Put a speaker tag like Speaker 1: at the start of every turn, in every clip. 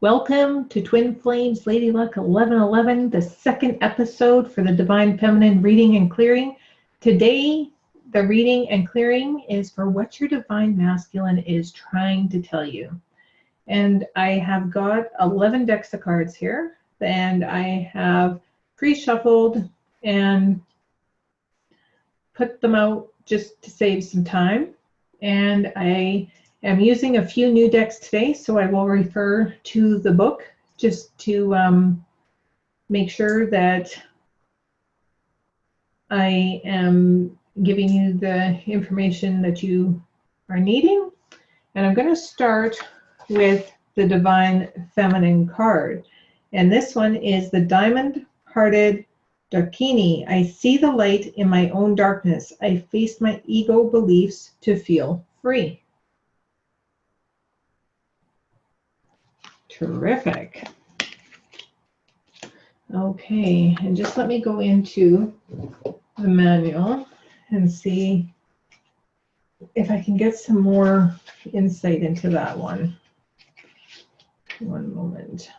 Speaker 1: Welcome to Twin Flames Lady Luck 1111, the second episode for the Divine Feminine Reading and Clearing. Today, the reading and clearing is for what your Divine Masculine is trying to tell you. And I have got 11 decks of cards here, and I have pre-shuffled and put them out just to save some time. And I am using a few new decks today, so I will refer to the book just to make sure that I am giving you the information that you are needing. And I'm going to start with the Divine Feminine card. And this one is the Diamond-Hearted Dakini. I see the light in my own darkness. I face my ego beliefs to feel free. Terrific. Okay, and just let me go into the manual and see if I can get some more insight into that one. One moment.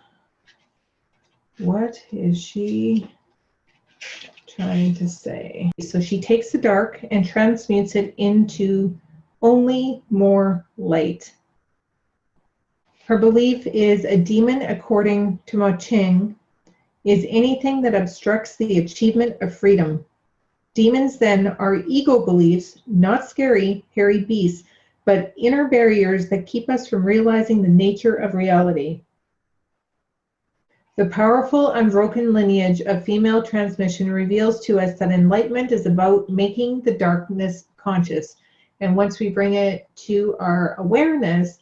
Speaker 1: What is she trying to say? So she takes the dark and transmutes it into only more light. Her belief is a demon, according to Ma Ching, is anything that obstructs the achievement of freedom. Demons then are ego beliefs, not scary, hairy beasts, but inner barriers that keep us from realizing the nature of reality. The powerful, unbroken lineage of female transmission reveals to us that enlightenment is about making the darkness conscious. And once we bring it to our awareness,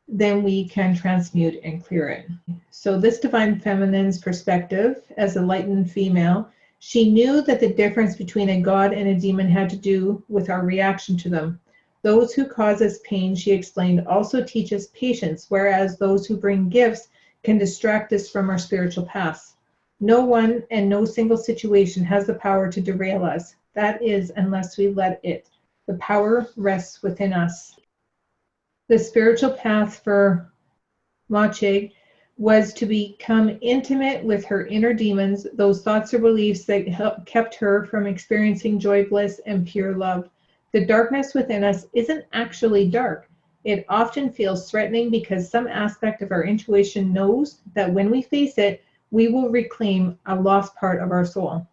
Speaker 1: then we can transmute and clear it. So this Divine Feminine's perspective as a enlightened female, she knew that the difference between a god and a demon had to do with our reaction to them. Those who cause us pain, she explained, also teach us patience, whereas those who bring gifts can distract us from our spiritual paths. No one and no single situation has the power to derail us. That is, unless we let it. The power rests within us. The spiritual path for Ma Ching was to become intimate with her inner demons, those thoughts or beliefs that kept her from experiencing joy, bliss, and pure love. The darkness within us isn't actually dark. It often feels threatening because some aspect of our intuition knows that when we face it, we will reclaim a lost part of our soul.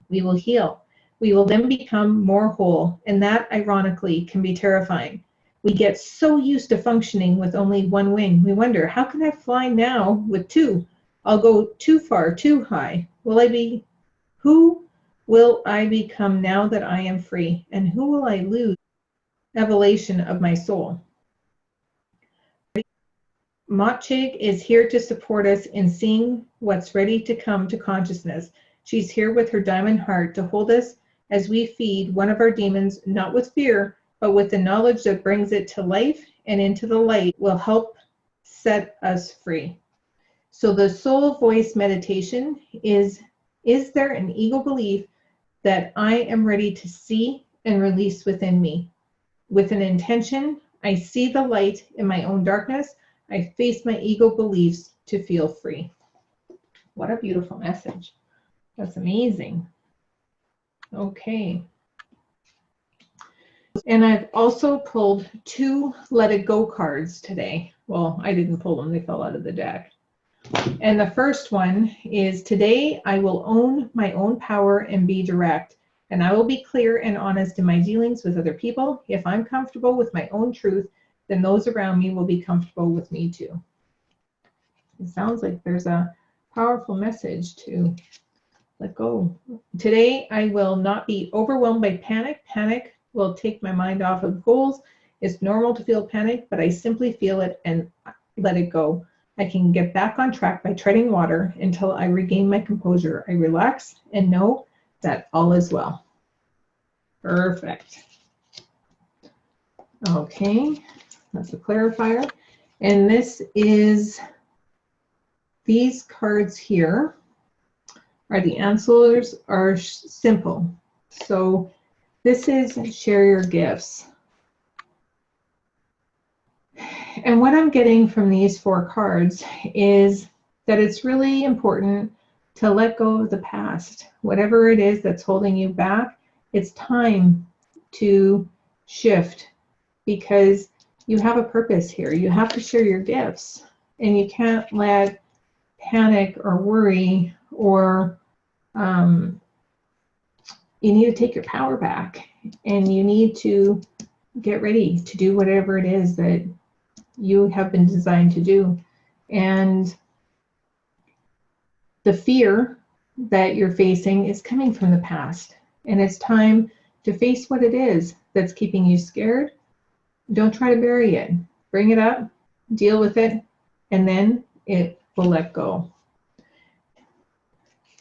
Speaker 1: We will heal. We will then become more whole, and that, ironically, can be terrifying. We get so used to functioning with only one wing. We wonder, how can I fly now with two? I'll go too far, too high. Who will I become now that I am free? And who will I lose? Evolution of my soul. Ma Ching is here to support us in seeing what's ready to come to consciousness. She's here with her diamond heart to hold us as we feed one of our demons, not with fear, but with the knowledge that brings it to life and into the light will help set us free. So the soul voice meditation is there an ego belief that I am ready to see and release within me? With an intention, I see the light in my own darkness. I face my ego beliefs to feel free. What a beautiful message. That's amazing. Okay. And I've also pulled 2 Let It Go cards today. Well, I didn't pull them, they fell out of the deck. And the first one is, today I will own my own power and be direct. And I will be clear and honest in my dealings with other people. If I'm comfortable with my own truth, then those around me will be comfortable with me too. It sounds like there's a powerful message to let go. Today I will not be overwhelmed by panic. Panic will take my mind off of goals. It's normal to feel panic, but I simply feel it and let it go. I can get back on track by treading water until I regain my composure. I relax and know that all is well. Perfect. Okay, that's a clarifier. And this is, these cards here are the answers are simple. So this is share your gifts. And what I'm getting from these 4 cards is that it's really important to let go of the past. Whatever it is that's holding you back, it's time to shift, because you have a purpose here. You have to share your gifts, and you can't let panic or worry or you need to take your power back, and you need to get ready to do whatever it is that you have been designed to do. And the fear that you're facing is coming from the past, and it's time to face what it is that's keeping you scared. Don't try to bury it. Bring it up, deal with it, and then it will let go.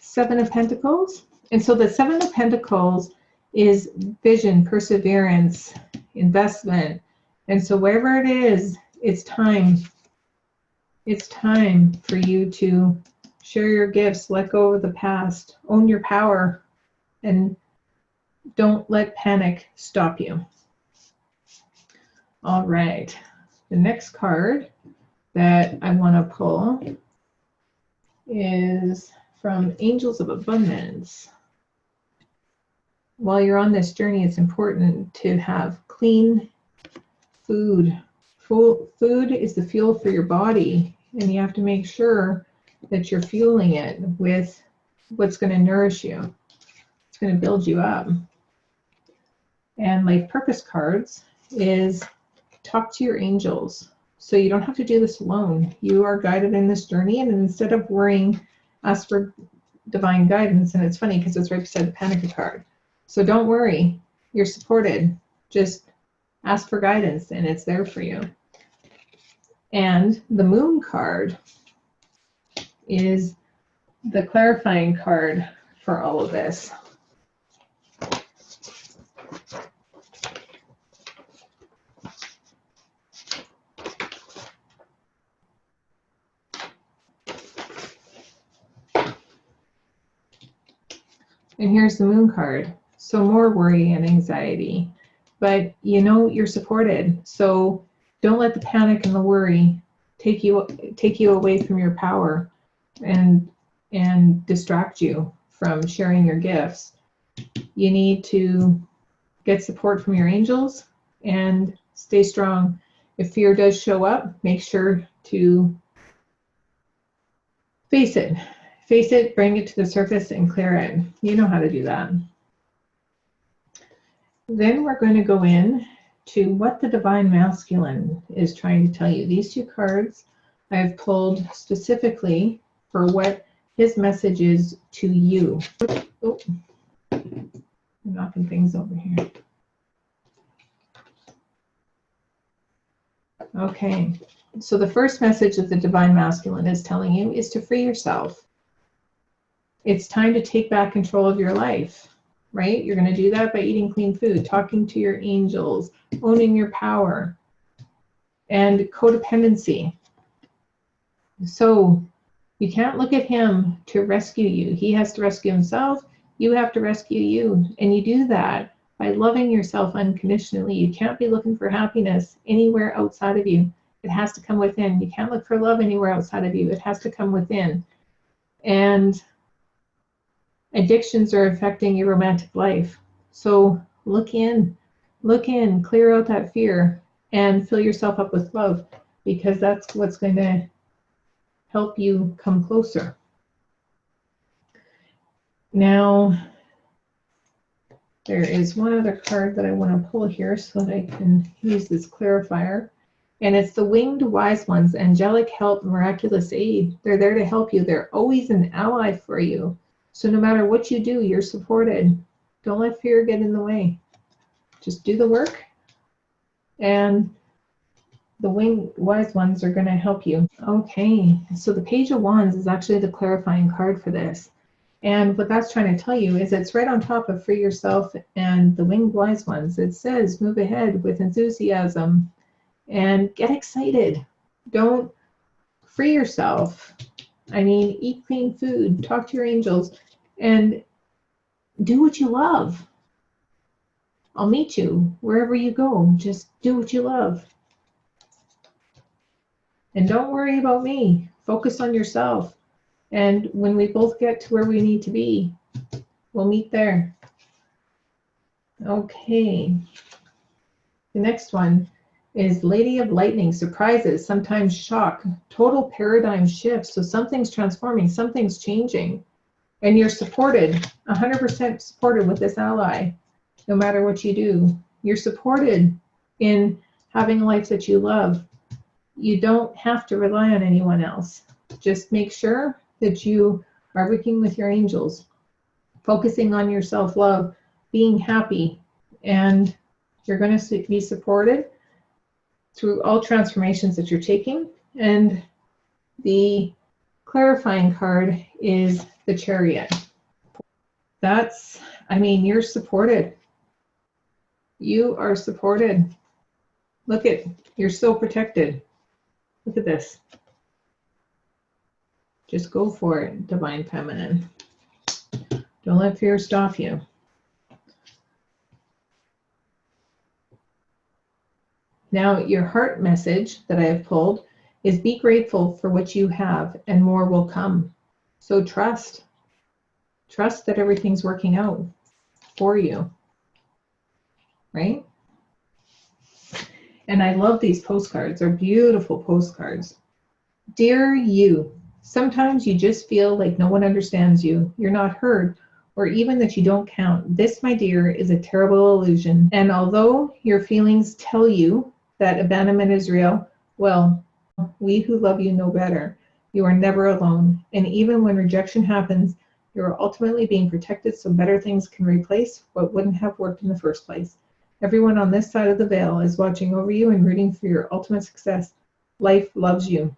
Speaker 1: 7 of Pentacles. And so the 7 of Pentacles is vision, perseverance, investment. And so wherever it is, it's time. It's time for you to share your gifts, let go of the past, own your power, and don't let panic stop you. All right. The next card that I want to pull is from Angels of Abundance. While you're on this journey, it's important to have clean food. Food is the fuel for your body, and you have to make sure that you're fueling it with what's going to nourish you. It's going to build you up. And my purpose cards is talk to your angels. So you don't have to do this alone. You are guided in this journey, and instead of worrying, ask for divine guidance. And it's funny because it's right beside the Panic card. So don't worry, you're supported. Just ask for guidance, and it's there for you. And the Moon card is the clarifying card for all of this. And here's the Moon card. So more worry and anxiety, but you know you're supported. So don't let the panic and the worry take you away from your power and distract you from sharing your gifts. You need to get support from your angels and stay strong. If fear does show up, make sure to face it. Face it, bring it to the surface, and clear it. You know how to do that. Then we're going to go in to what the Divine Masculine is trying to tell you. These 2 cards I've pulled specifically for what his message is to you. Oh, I'm knocking things over here. Okay, so the first message that the Divine Masculine is telling you is to free yourself. It's time to take back control of your life, right? You're going to do that by eating clean food, talking to your angels, owning your power, and codependency. So you can't look at him to rescue you. He has to rescue himself. You have to rescue you. And you do that by loving yourself unconditionally. You can't be looking for happiness anywhere outside of you. It has to come within. You can't look for love anywhere outside of you. It has to come within. And addictions are affecting your romantic life. So look in, clear out that fear, and fill yourself up with love, because that's what's going to help you come closer. Now, there is one other card that I want to pull here so that I can use this clarifier. And it's the Winged Wise Ones, angelic help, miraculous aid. They're there to help you. They're always an ally for you. So no matter what you do, you're supported. Don't let fear get in the way. Just do the work, and the Winged Wise Ones are going to help you. Okay, so the Page of Wands is actually the clarifying card for this. And what that's trying to tell you is it's right on top of Free Yourself and the Winged Wise Ones. It says move ahead with enthusiasm and get excited. Don't free yourself. I mean, eat clean food, talk to your angels, and do what you love. I'll meet you wherever you go. Just do what you love. And don't worry about me. Focus on yourself. And when we both get to where we need to be, we'll meet there. Okay. The next one is Lady of Lightning, surprises, sometimes shock, total paradigm shift. So something's transforming, something's changing. And you're supported, 100% supported with this ally, no matter what you do. You're supported in having a life that you love. You don't have to rely on anyone else. Just make sure that you are working with your angels, focusing on your self-love, being happy, and you're going to be supported through all transformations that you're taking. And the clarifying card is the Chariot. That's, I mean, you're supported. You are supported. Look at, you're so protected. Look at this. Just go for it, Divine Feminine. Don't let fear stop you. Now, your heart message that I have pulled is be grateful for what you have and more will come. So trust. Trust that everything's working out for you, right? And I love these postcards. They're beautiful postcards. Dear you, sometimes you just feel like no one understands you. You're not heard, or even that you don't count. This, my dear, is a terrible illusion. And although your feelings tell you that abandonment is real, well, we who love you know better. You are never alone. And even when rejection happens, you are ultimately being protected so better things can replace what wouldn't have worked in the first place. Everyone on this side of the veil is watching over you and rooting for your ultimate success. Life loves you.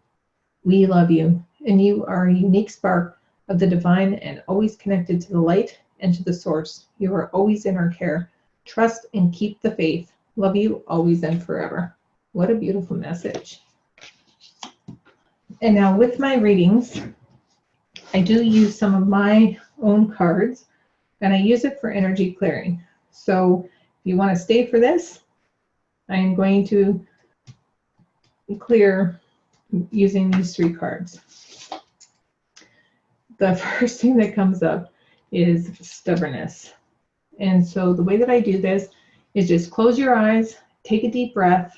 Speaker 1: We love you. And you are a unique spark of the divine and always connected to the light and to the source. You are always in our care. Trust and keep the faith. Love you always and forever. What a beautiful message. And now with my readings, I do use some of my own cards, and I use it for energy clearing. So if you want to stay for this, I am going to clear using these 3 cards. The first thing that comes up is stubbornness. And so the way that I do this is just close your eyes, take a deep breath,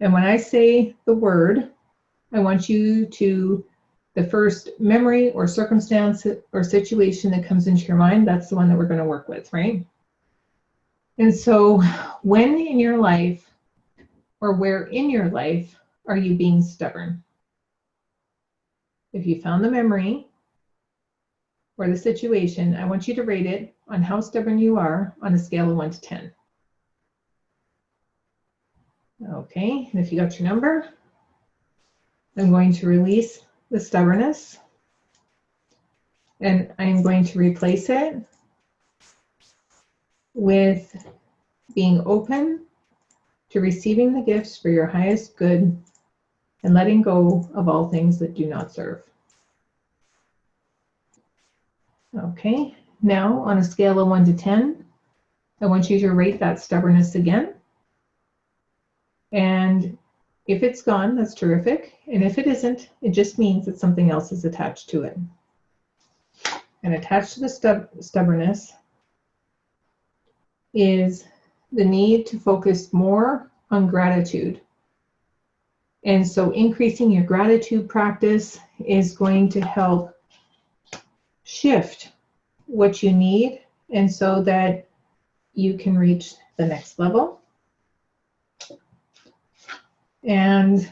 Speaker 1: and when I say the word, I want you to, the first memory or circumstance or situation that comes into your mind, that's the one that we're going to work with, right? And so when in your life, or where in your life, are you being stubborn? If you found the memory or the situation, I want you to rate it on how stubborn you are on a scale of 1 to 10. Okay, and if you got your number, I'm going to release the stubbornness, and I'm going to replace it with being open to receiving the gifts for your highest good and letting go of all things that do not serve. Okay, now on a scale of 1 to 10, I want you to rate that stubbornness again. And if it's gone, that's terrific. And if it isn't, it just means that something else is attached to it. And attached to the stubbornness is the need to focus more on gratitude. And so increasing your gratitude practice is going to help shift what you need, and so that you can reach the next level. And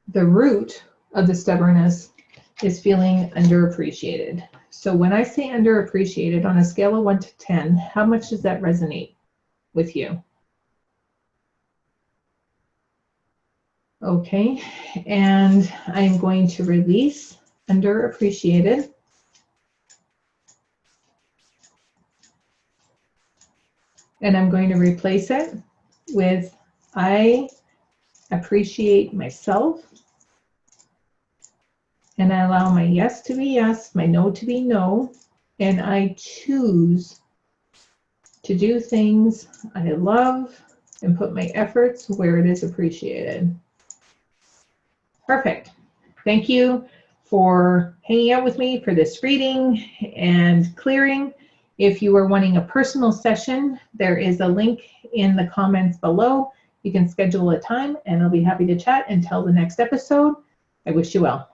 Speaker 1: the root of the stubbornness is feeling underappreciated. So when I say underappreciated on a scale of 1 to 10, how much does that resonate with you? Okay, and I'm going to release underappreciated. And I'm going to replace it with I appreciate myself, and I allow my yes to be yes, my no to be no, and I choose to do things I love and put my efforts where it is appreciated. Perfect. Thank you for hanging out with me for this reading and clearing. If you are wanting a personal session, there is a link in the comments below. You can schedule a time and I'll be happy to chat until the next episode. I wish you well.